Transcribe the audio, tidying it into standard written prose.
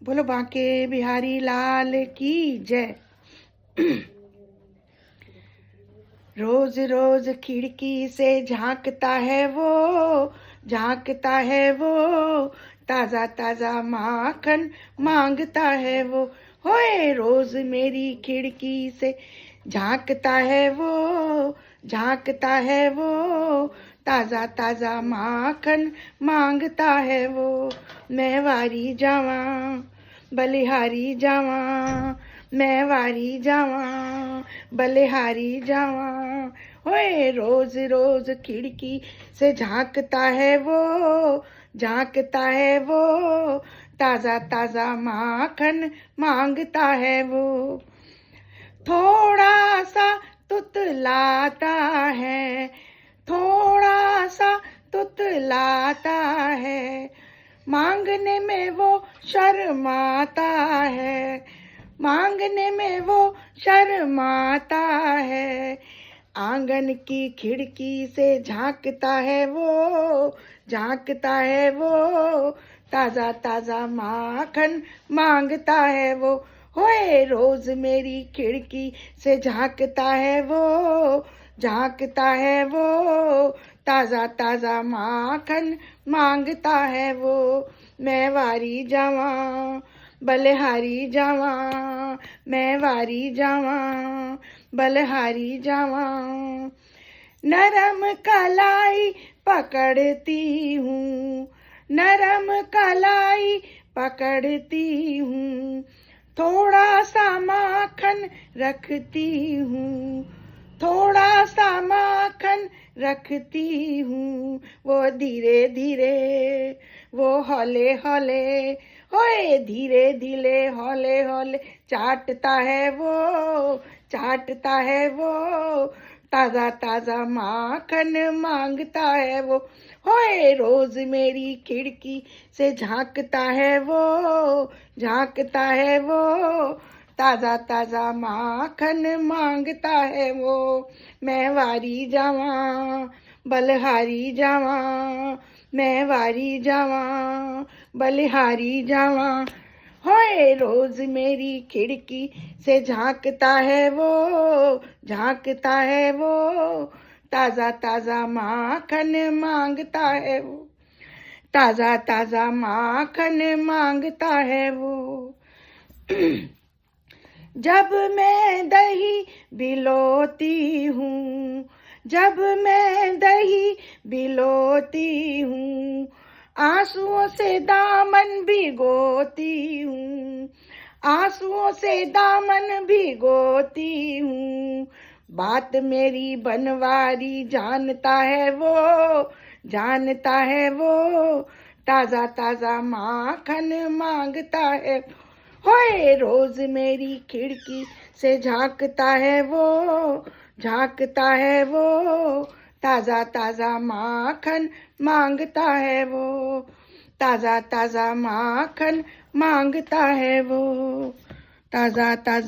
बोलो बांके बिहारी लाल की जय। रोज रोज खिड़की से झांकता है वो, झांकता है वो, ताजा ताजा माखन मांगता है वो। होए रोज मेरी खिड़की से झांकता है वो, झांकता है वो, ताजा ताजा माखन मांगता है वो। मैं वारी जावा बलिहारी जावा, मैं वारी जावा बलिहारी जावा। ओए रोज रोज खिड़की से झांकता है वो, झांकता है वो, ताजा ताजा माखन मांगता है वो। थोड़ा सा तुतलाता है, थोड़ा सा तुतलाता है, मांगने में वो शर्माता है, मांगने में वो शर्माता है। आंगन की खिड़की से झांकता है वो, झांकता है वो, ताजा ताजा माखन मांगता है वो। होए रोज मेरी खिड़की से झांकता है वो, झांकता है वो, ताजा ताजा माखन मांगता है वो। मैं वारी जावा बलिहारी जावा, मैं वारी जावा बलिहारी जावा। नरम कलाई पकड़ती हूँ, नरम कलाई पकड़ती हूँ, थोड़ा सा माखन रखती हूँ, थोड़ा सा माखन रखती हूँ। वो धीरे धीरे, वो हौले हौले, होए धीरे धीरे हौले हौले चाटता है वो, चाटता है वो, ताजा ताजा माखन मांगता है वो। होए रोज मेरी खिड़की से झांकता है वो, झांकता है वो, ताजा ताजा माखन मांगता है वो। मैं वारी जावा बलिहारी जावा, मैं वारी जावा बलिहारी जावा। होए रोज मेरी खिड़की से झांकता है वो, झांकता है वो, ताजा ताजा माखन मांगता है वो, ताजा ताजा माखन मांगता है वो। जब मैं दही बिलोती हूँ, जब मैं दही बिलोती हूँ, आंसुओं से दामन भिगोती हूँ, आंसुओं से दामन भिगोती हूँ। बात मेरी बनवारी जानता है वो, जानता है वो, ताजा ताजा माखन मांगता है। होए रोज मेरी खिड़की से झांकता है वो, झांकता है वो, ताजा ताजा माखन मांगता है वो, ताजा ताजा माखन मांगता है वो, ताजा ताजा।